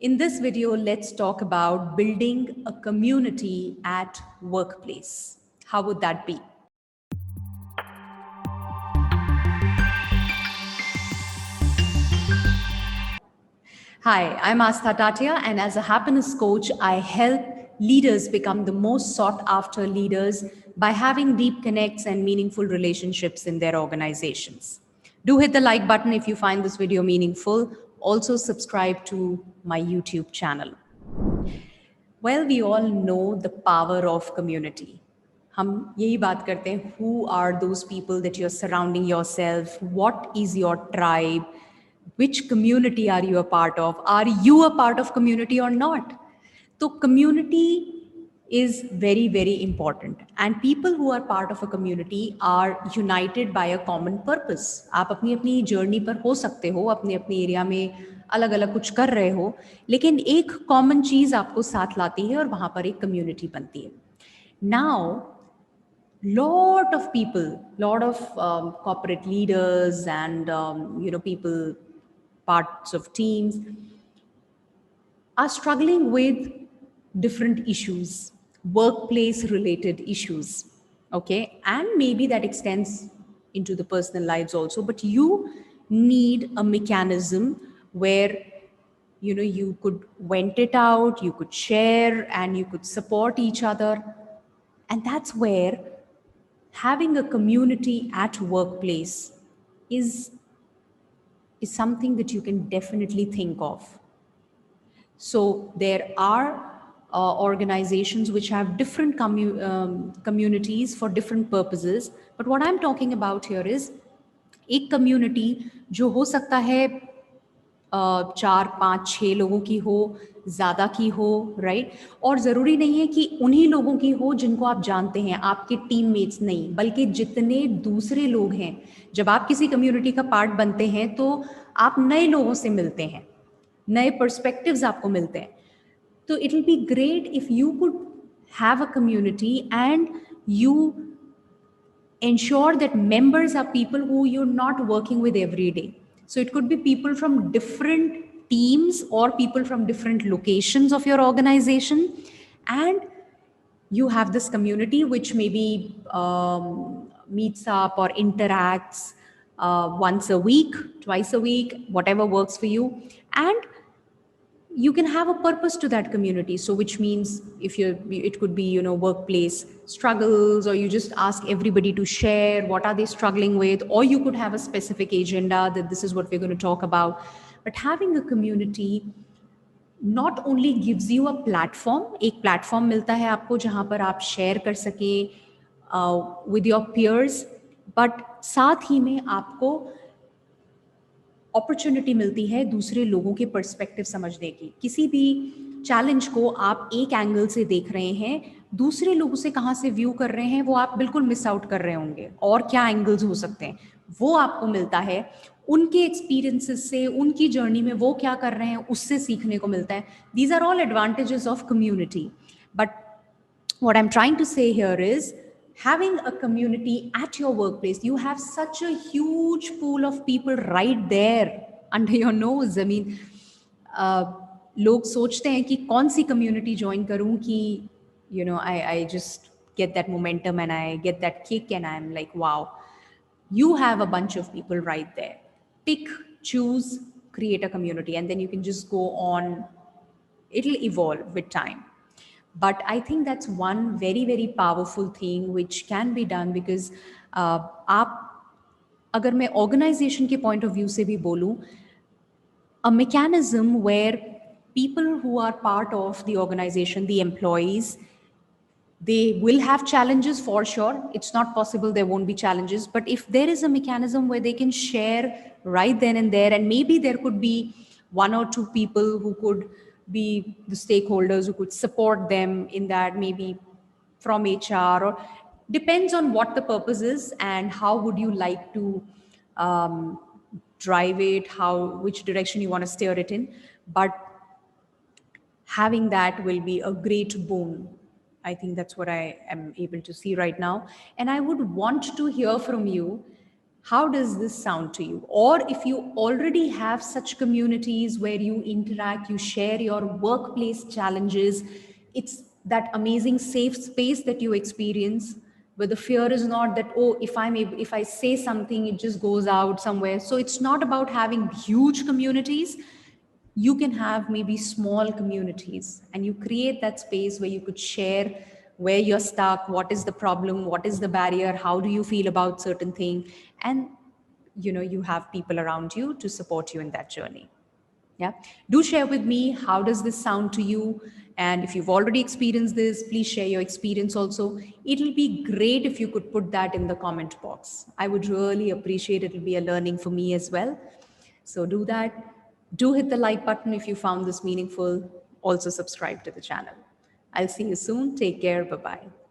In this video, let's talk about building a community at workplace. How would that be? Hi, I'm Astha Tatia, and as a happiness coach, I help leaders become the most sought after leaders by having deep connects and meaningful relationships in their organizations. Do hit the like button if you find this video meaningful. Also, subscribe to my YouTube channel. Well, we all know the power of community. हम यही बात करते हैं, who are those people that you're surrounding yourself? What is your tribe? Which community are you a part of? Are you a part of community or not? So community is very, very important. And people who are part of a community are united by a common purpose. आप अपनी अपनी journey पर हो सकते हो, अपने अपने area में अलग अलग कुछ कर रहे हो, लेकिन एक कॉमन चीज आपको साथ लाती है और वहां पर एक कम्युनिटी बनती है. Now, lot of people, lot of corporate leaders and people, parts of teams are struggling with different issues, workplace related issues. Okay. And maybe that extends into the personal lives also, but you need a mechanism where you could vent it out, you could share, and you could support each other. And that's where having a community at workplace is something that you can definitely think of. So there are organizations which have different communities for different purposes. But what I'm talking about here is एक community जो हो सकता है 4, 5, 6 लोगों की हो, ज़्यादा की हो, राइट. और ज़रूरी नहीं है कि उन्हीं लोगों की हो जिनको आप जानते हैं, आपके टीममेट्स नहीं, बल्कि जितने दूसरे लोग हैं. जब आप किसी कम्युनिटी का पार्ट बनते हैं तो आप नए लोगों से मिलते हैं, नए पर्सपेक्टिव्स आपको मिलते हैं. तो it will be great if you could have a community and you ensure that members are people who you're not working with every day. So it could be people from different teams or people from different locations of your organization, and you have this community which maybe meets up or interacts once a week, twice a week, whatever works for you. And you can have a purpose to that community. So which means if it could be workplace struggles, or you just ask everybody to share what are they struggling with, or you could have a specific agenda that this is what we're going to talk about. But having a community not only gives you a platform, एक platform मिलता है आपको जहां पर आप share कर सकें with your peers, but साथ ही में आपको अपॉर्चुनिटी मिलती है दूसरे लोगों के पर्सपेक्टिव समझने की. किसी भी चैलेंज को आप एक एंगल से देख रहे हैं, दूसरे लोगों से कहाँ से व्यू कर रहे हैं वो आप बिल्कुल मिस आउट कर रहे होंगे, और क्या एंगल्स हो सकते हैं वो आपको मिलता है. उनके एक्सपीरियंसेस से, उनकी जर्नी में वो क्या कर रहे हैं उससे सीखने को मिलता है. These are all advantages of community. But what I'm trying to say here is, having a community at your workplace, you have such a huge pool of people right there under your nose. I mean, लोग सोचते हैं कि कौन सी community join करूं कि I just get that momentum and I get that kick and I'm like, wow, you have a bunch of people right there. Pick, choose, create a community, and then you can just go on. It'll evolve with time. But I think that's one very, very powerful thing which can be done, because आप अगर मैं organization के point of view से भी बोलूं, a mechanism where people who are part of the organization, the employees, they will have challenges for sure. It's not possible there won't be challenges. But if there is a mechanism where they can share right then and there, and maybe there could be 1 or 2 people who could be the stakeholders who could support them in that, maybe from HR, or depends on what the purpose is and how would you like to drive it, which direction you want to steer it in. But having that will be a great boon. I think that's what I am able to see right now. And I would want to hear from you. How does this sound to you? Or if you already have such communities where you interact, you share your workplace challenges, it's that amazing safe space that you experience where the fear is not that, oh, if I say something, it just goes out somewhere. So it's not about having huge communities. You can have maybe small communities and you create that space where you could share where you're stuck, what is the problem, what is the barrier, how do you feel about certain thing, and you have people around you to support you in that journey. Yeah, do share with me, how does this sound to you? And if you've already experienced this, please share your experience also. It'll be great if you could put that in the comment box. I would really appreciate it. It'll be a learning for me as well. So do that. Do hit the like button if you found this meaningful. Also subscribe to the channel. I'll see you soon. Take care. Bye-bye.